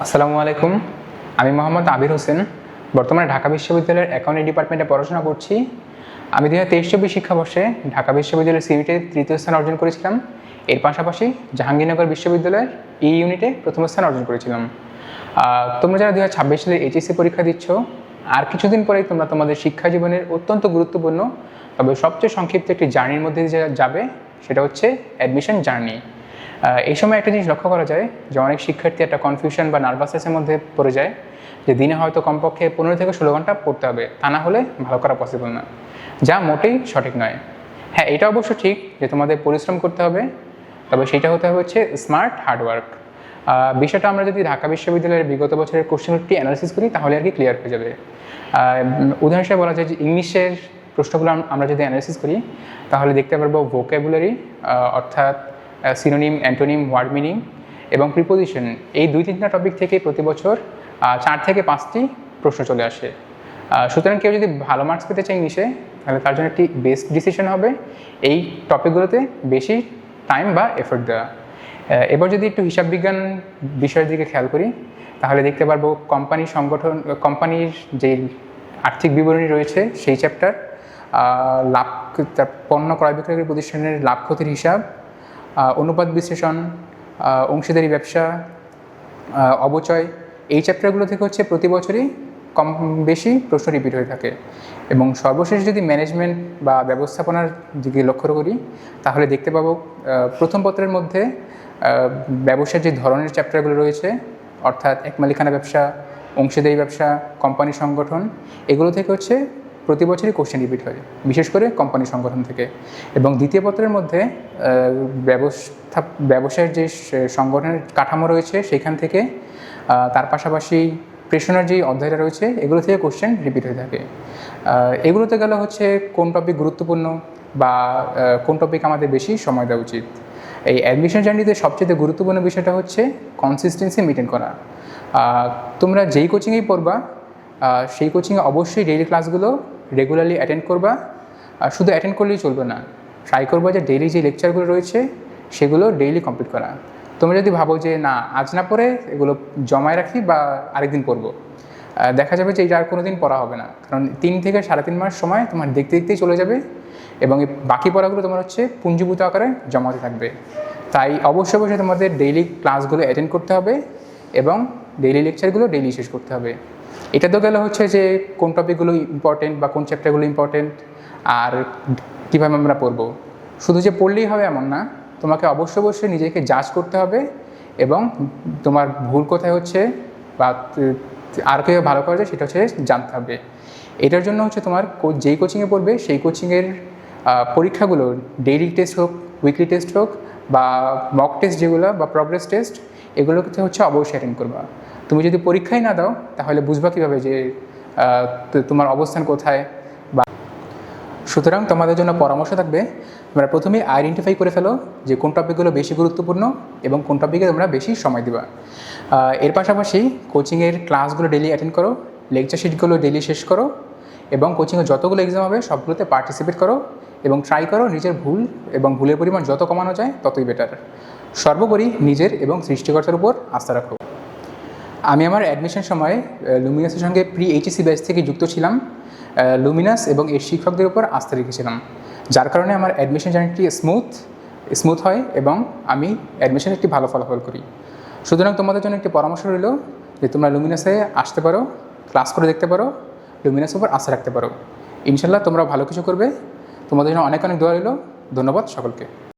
আসসালামু আলাইকুম। আমি মোহাম্মদ আবির হোসেন, বর্তমানে ঢাকা বিশ্ববিদ্যালয়ের অ্যাকাউন্টিং ডিপার্টমেন্টে পড়াশোনা করছি। আমি 2023-24 শিক্ষাবর্ষে ঢাকা বিশ্ববিদ্যালয়ের সিভিটে তৃতীয় স্থান অর্জন করেছিলাম। এর পাশাপাশি জাহাঙ্গীরনগর বিশ্ববিদ্যালয়ের ইউনিটে প্রথম স্থান অর্জন করেছিলাম। তোমরা যারা 2026 সালে এইচএসসি পরীক্ষা দিচ্ছ, আর কিছুদিন পরেই তোমরা তোমাদের শিক্ষা জীবনের অত্যন্ত গুরুত্বপূর্ণ তবে সবচেয়ে সংক্ষিপ্ত একটি জার্নির মধ্যে দিয়ে যাবে, সেটা হচ্ছে অ্যাডমিশন জার্নি। এই সময় একটা জিনিস লক্ষ্য করা যায় যে অনেক শিক্ষার্থী একটা কনফিউশন বা নার্ভাসনেসের মধ্যে পড়ে যায় যে দিনে হয়তো কমপক্ষে 15 থেকে 16 ঘন্টা পড়তে হবে, তা না হলে ভালো করা পসিবল না, যা মোটেই সঠিক নয়। হ্যাঁ, এটা অবশ্য ঠিক যে তোমাদের পরিশ্রম করতে হবে, তবে সেটা হতে হবে হচ্ছে স্মার্ট হার্ডওয়ার্ক। বিষয়টা আমরা যদি ঢাকা বিশ্ববিদ্যালয়ের বিগত বছরের কোশ্চেনটি অ্যানালিসিস করি তাহলে আর কি ক্লিয়ার হয়ে যাবে। উদাহরণ হিসেবে বলা যায় যে ইংলিশের প্রশ্নগুলো আমরা যদি অ্যানালিসিস করি তাহলে দেখতে পারবো ভোকাবুলারি, অর্থাৎ সিনোনিম, অ্যান্টোনিম, ওয়ার্ড মিনিং এবং প্রিপোজিশন, এই 2-3টা টপিক থেকে প্রতি বছর 4 থেকে 5টি প্রশ্ন চলে আসে। সুতরাং কেউ যদি ভালো মার্কস পেতে চায় ইংলিশে, তাহলে তার জন্য একটি বেস্ট ডিসিশন হবে এই টপিকগুলোতে বেশি টাইম বা এফোর্ট দেওয়া। এবার যদি একটু হিসাব বিজ্ঞান বিষয়ের দিকে খেয়াল করি তাহলে দেখতে পারবো কোম্পানির যে আর্থিক বিবরণী রয়েছে সেই চ্যাপ্টার, লাভ, পণ্য ক্রয় বিক্রয় প্রতিষ্ঠানের লাভ ক্ষতির হিসাব, অনুপাত বিশ্লেষণ, অংশীদারি ব্যবসা, অবচয়, এই চ্যাপ্টারগুলো থেকে হচ্ছে প্রতি বছরই কম বেশি প্রশ্ন রিপিট হয়ে থাকে। এবং সর্বশেষ যদি ম্যানেজমেন্ট বা ব্যবস্থাপনার দিকে লক্ষ্য করি তাহলে দেখতে পাবো প্রথম পত্রের মধ্যে ব্যবসার যে ধরনের চ্যাপ্টারগুলো রয়েছে, অর্থাৎ একমালিকানা ব্যবসা, অংশীদারি ব্যবসা, কোম্পানি সংগঠন, এগুলো থেকে হচ্ছে প্রতি বছরই কোশ্চেন রিপিট হয়, বিশেষ করে কোম্পানি সংগঠন থেকে। এবং দ্বিতীয় পত্রের মধ্যে ব্যবসায়ের যে সংগঠনের কাঠামো রয়েছে সেখান থেকে, তার পাশাপাশি প্রেষণার যে অধ্যায়টা রয়েছে এগুলো থেকে কোশ্চেন রিপিট হয়ে থাকে। এগুলোতে গেলে হচ্ছে কোন টপিক গুরুত্বপূর্ণ বা কোন টপিক আমাদের বেশি সময় দেওয়া উচিত। এই অ্যাডমিশন জার্নিতে সবচেয়ে গুরুত্বপূর্ণ বিষয়টা হচ্ছে কনসিস্টেন্সি মেনটেন করা। তোমরা যেই কোচিংয়েই পড়বা সেই কোচিংয়ে অবশ্যই ডেইলি ক্লাসগুলো রেগুলারলি অ্যাটেন্ড করবা। শুধু অ্যাটেন্ড করলেই চলবে না, ট্রাই করবা যে ডেইলি যে লেকচারগুলো রয়েছে সেগুলো ডেইলি কমপ্লিট করা। তোমরা যদি ভাবো যে না, আজ না পড়ে এগুলো জমায় রাখি বা আরেকদিন পড়বো, দেখা যাবে যে এটা আর কোনো দিন পড়া হবে না, কারণ 3 থেকে 3.5 মাস সময় তোমার দেখতে দেখতেই চলে যাবে এবং এই বাকি পড়াগুলো তোমার হচ্ছে পুঞ্জীভূত আকারে জমাতে থাকবে। তাই অবশ্যই তোমাদের ডেইলি ক্লাসগুলো অ্যাটেন্ড করতে হবে এবং ডেইলি লেকচারগুলো ডেইলি শেষ করতে হবে। এটা তো গেলে হচ্ছে যে কোন টপিকগুলো ইম্পর্টেন্ট বা কোন চ্যাপ্টারগুলো ইম্পর্টেন্ট আর কীভাবে আমরা পড়বো। শুধু যে পড়লেই হবে এমন না, তোমাকে অবশ্যই নিজেকে জাজ করতে হবে এবং তোমার ভুল কোথায় হচ্ছে বা আর কেউ ভালো করা যায় সেটা হচ্ছে জানতে হবে। এটার জন্য হচ্ছে তোমার যেই কোচিংয়ে পড়বে সেই কোচিংয়ের পরীক্ষাগুলো ডেইলি টেস্ট হোক, উইকলি টেস্ট হোক বা মক টেস্ট যেগুলো বা প্রগ্রেস টেস্ট, এগুলোকে হচ্ছে অবশ্যই অ্যাটেন্ড করবা। তুমি যদি পরীক্ষাই না দাও তাহলে বুঝবা কীভাবে যে তোমার অবস্থান কোথায়। বা সুতরাং তোমাদের জন্য পরামর্শ থাকবে, তোমরা প্রথমেই আইডেন্টিফাই করে ফেলো যে কোন টপিকগুলো বেশি গুরুত্বপূর্ণ এবং কোন টপিকে তোমরা বেশি সময় দিবা। এর পাশাপাশি কোচিংয়ের ক্লাসগুলো ডেইলি অ্যাটেন্ড করো, লেকচার শিটগুলো ডেইলি শেষ করো এবং কোচিংয়ে যতগুলো এক্সাম হবে সবগুলোতে পার্টিসিপেট করো এবং ট্রাই করো নিজের ভুল এবং ভুলের পরিমাণ যত কমানো যায় ততই বেটার। সর্বোপরি নিজের এবং সৃষ্টিকর্তার উপর আস্থা রাখো। আমি আমার অ্যাডমিশন সময় লুমিনাসের সঙ্গে প্রি এইচএসসি ব্যাচ থেকে যুক্ত ছিলাম। লুমিনাস এবং এর শিক্ষকদের উপর আস্থা রেখেছিলাম, যার কারণে আমার অ্যাডমিশন জার্নিটি স্মুথ হয় এবং আমি অ্যাডমিশনে একটি ভালো ফলাফল করি। সুতরাং তোমাদের জন্য একটি পরামর্শ রইল যে তোমরা লুমিনাসে আসতে পারো, ক্লাস করে দেখতে পারো, লুমিনাসের উপর আস্থা রাখতে পারো। ইনশাল্লাহ তোমরা ভালো কিছু করবে। তোমাদের জন্য অনেক দোয়া রইল। ধন্যবাদ সকলকে।